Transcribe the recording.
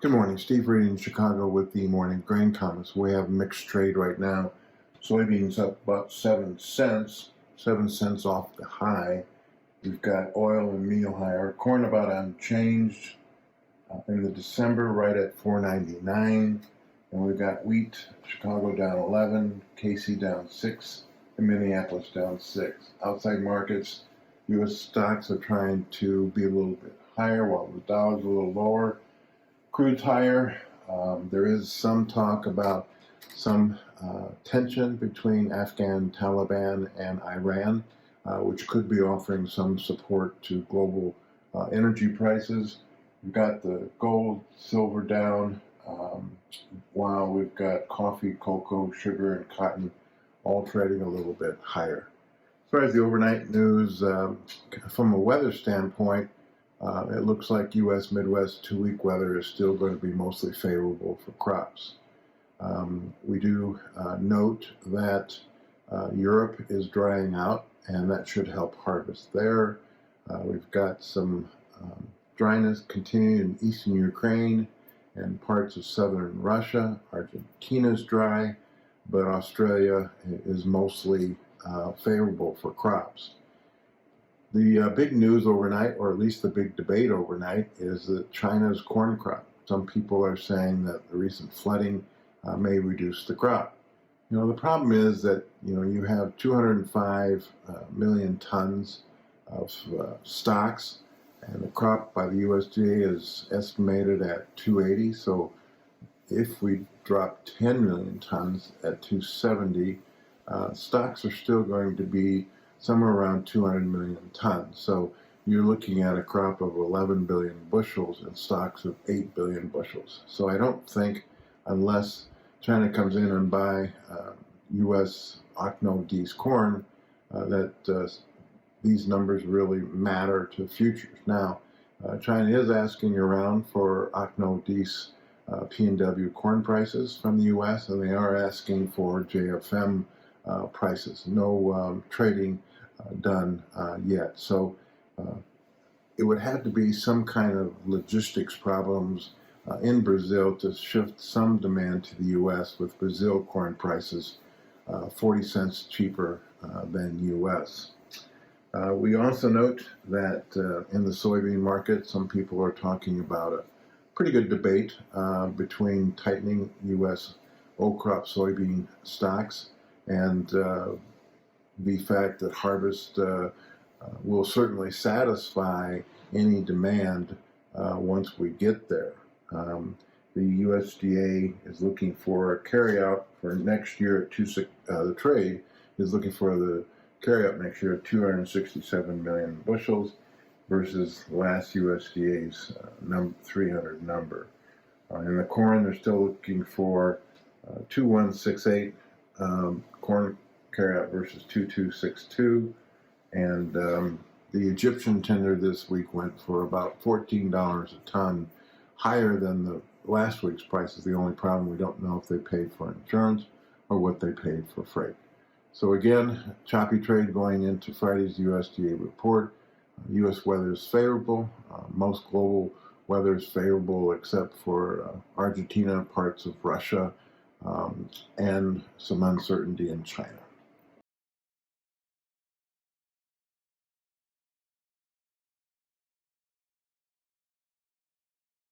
Good morning, Steve Reed in Chicago with the morning grain comments. We have mixed trade right now. Soybeans up about 7 cents, 7 cents off the high. We've got oil and meal higher. Corn about unchanged in the December, right at $4.99. And we've got wheat, Chicago down 11, KC down 6, and Minneapolis down 6. Outside markets, U.S. stocks are trying to be a little bit higher while the dollar's a little lower. Crude's higher. There is some talk about some tension between Afghan Taliban and Iran, which could be offering some support to global energy prices. We've got the gold, silver down, while we've got coffee, cocoa, sugar, and cotton all trading a little bit higher. As far as the overnight news, from a weather standpoint, it looks like U.S. Midwest 2-week weather is still going to be mostly favorable for crops. We do note that Europe is drying out, and that should help harvest there. We've got some dryness continuing in eastern Ukraine and parts of southern Russia. Argentina's dry, but Australia is mostly favorable for crops. The big news overnight, or at least the big debate overnight, is that China's corn crop. Some people are saying that the recent flooding may reduce the crop. The problem is that, you have 205 million tons of stocks, and the crop by the USDA is estimated at 280. So if we drop 10 million tons at 270, stocks are still going to be somewhere around 200 million tons. So you're looking at a crop of 11 billion bushels and stocks of 8 billion bushels. So I don't think, unless China comes in and buy U.S. Ocno-D's corn, that these numbers really matter to futures. Now, China is asking around for Ocno-D's P&W corn prices from the U.S., and they are asking for JFM prices. No trading done yet. So it would have to be some kind of logistics problems in Brazil to shift some demand to the U.S., with Brazil corn prices 40 cents cheaper than U.S. We also note that in the soybean market, some people are talking about a pretty good debate between tightening U.S. old crop soybean stocks and the fact that harvest will certainly satisfy any demand once we get there. The USDA is looking for a carryout for next year at the trade is looking for the carryout next year at 267 million bushels versus last USDA's 300 number. In the corn, they're still looking for 2168 corn carryout versus 2262, and the Egyptian tender this week went for about $14 a ton, higher than the last week's prices. The only problem, we don't know if they paid for insurance or what they paid for freight. So again, choppy trade going into Friday's USDA report. U.S. weather is favorable. Most global weather is favorable except for Argentina, parts of Russia, and some uncertainty in China.